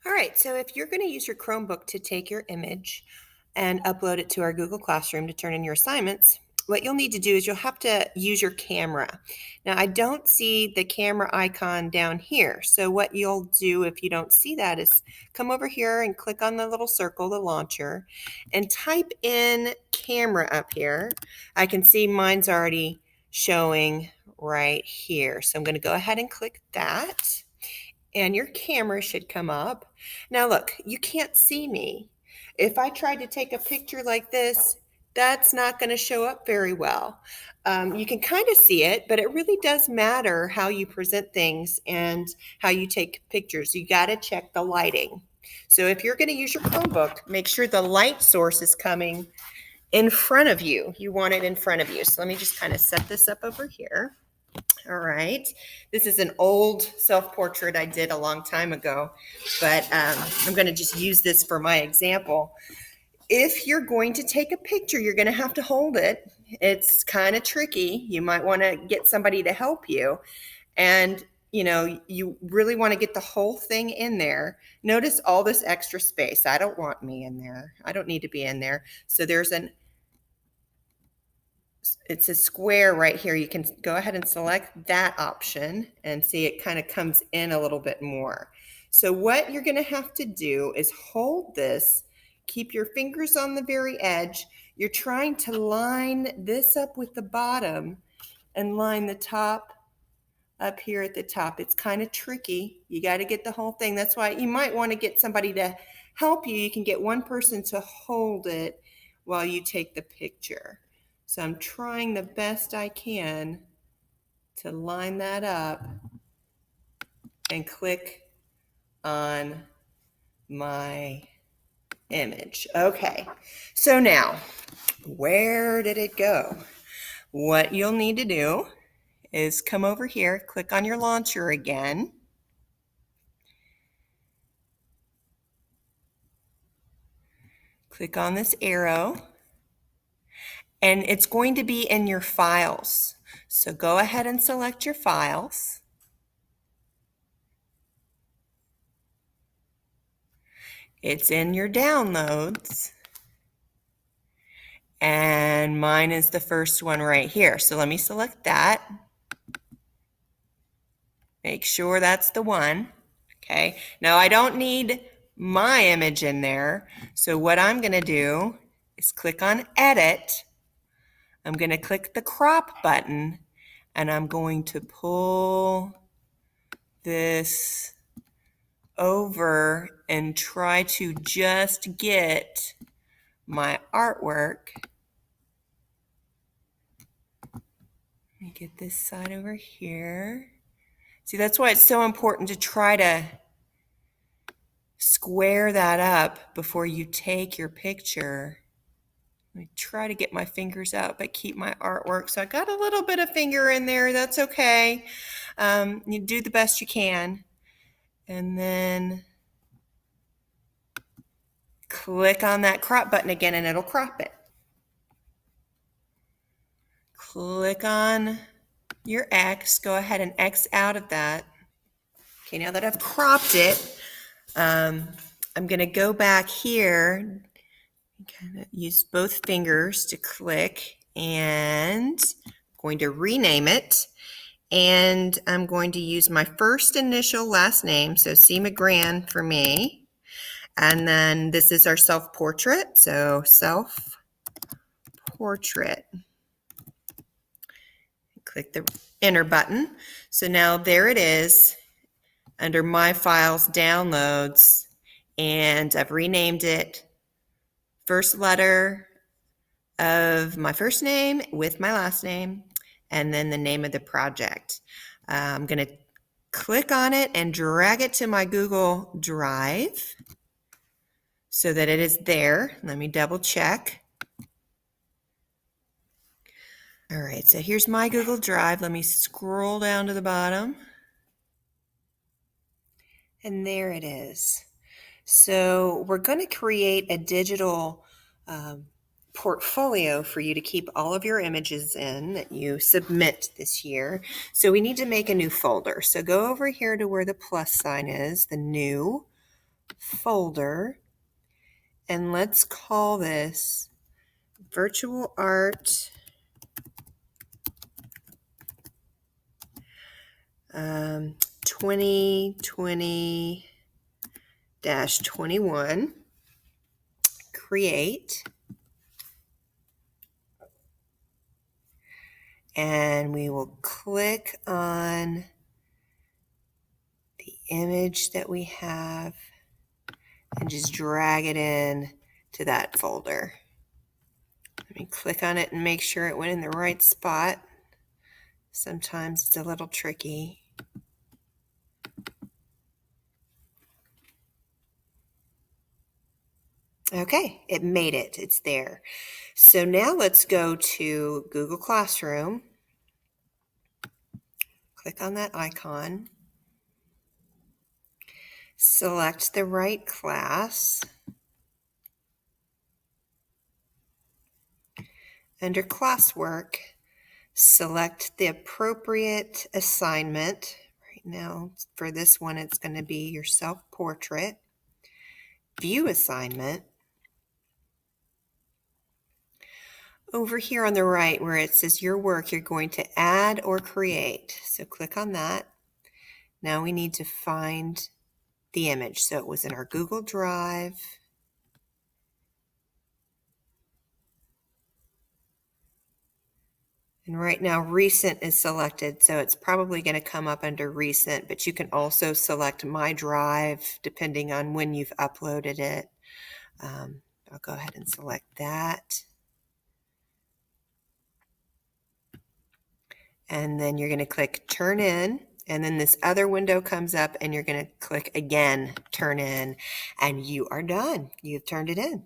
All right, so if you're going to use your Chromebook to take your image and upload it to our Google Classroom to turn in your assignments, what you'll need to do is you'll have to use your camera. Now, I don't see the camera icon down here. So what you'll do if you don't see that is come over here and click on the little circle, the launcher, and type in camera up here. I can see mine's already showing right here. So I'm going to go ahead and click that and your camera should come up. Now look, you can't see me. If I tried to take a picture like this, that's not going to show up very well. You can kind of see it, but it really does matter how you present things and how you take pictures. You got to check the lighting. So if you're going to use your Chromebook, make sure the light source is coming in front of you. You want it in front of you. So let me just kind of set this up over here. All right. This is an old self-portrait I did a long time ago, but I'm going to just use this for my example. If you're going to take a picture, you're going to have to hold it. It's kind of tricky. You might want to get somebody to help you. And, you really want to get the whole thing in there. Notice all this extra space. I don't want me in there. I don't need to be in there. So it's a square right here. You can go ahead and select that option and see it kind of comes in a little bit more. So what you're going to have to do is hold this, keep your fingers on the very edge. You're trying to line this up with the bottom and line the top up here at the top. It's kind of tricky. You got to get the whole thing. That's why you might want to get somebody to help you. You can get one person to hold it while you take the picture. So I'm trying the best I can to line that up and click on my image. Okay, so now, where did it go? What you'll need to do is come over here, click on your launcher again. Click on this arrow. And it's going to be in your files. So go ahead and select your files. It's in your downloads. And mine is the first one right here. So let me select that. Make sure that's the one. Okay. Now I don't need my image in there. So what I'm going to do is click on Edit. I'm going to click the crop button and I'm going to pull this over and try to just get my artwork. Let me get this side over here. See, that's why it's so important to try to square that up before you take your picture. I try to get my fingers out, but keep my artwork. So I got a little bit of finger in there. That's okay. You do the best you can. And then click on that crop button again and it'll crop it. Click on your X. Go ahead and X out of that. Okay, now that I've cropped it, I'm going to go back here, kind of use both fingers to click, and I'm going to rename it. And I'm going to use my first initial last name, so C. McGran for me. And then this is our self-portrait, so self-portrait. Click the enter button. So now there it is under my files downloads, and I've renamed it first letter of my first name with my last name and then the name of the project. I'm going to click on it and drag it to my Google Drive so that it is there. Let me double check. All right, so here's my Google Drive. Let me scroll down to the bottom. And there it is. So we're going to create a digital portfolio for you to keep all of your images in that you submit this year. So we need to make a new folder. So go over here to where the plus sign is, the new folder, and let's call this Virtual Art 2020-21. Create. And we will click on the image that we have and just drag it in to that folder. Let me click on it and make sure it went in the right spot. Sometimes it's a little tricky. Okay, it made it. It's there. So now let's go to Google Classroom. Click on that icon. Select the right class. Under Classwork, select the appropriate assignment. Right now, for this one, it's going to be your self-portrait. View assignment. Over here on the right where it says your work, you're going to add or create. So click on that. Now we need to find the image. So it was in our Google Drive. And right now recent is selected, so it's probably going to come up under recent, but you can also select My Drive depending on when you've uploaded it. I'll go ahead and select that. And then you're going to click Turn In, and then this other window comes up and you're going to click again, Turn In, and you are done. You've turned it in.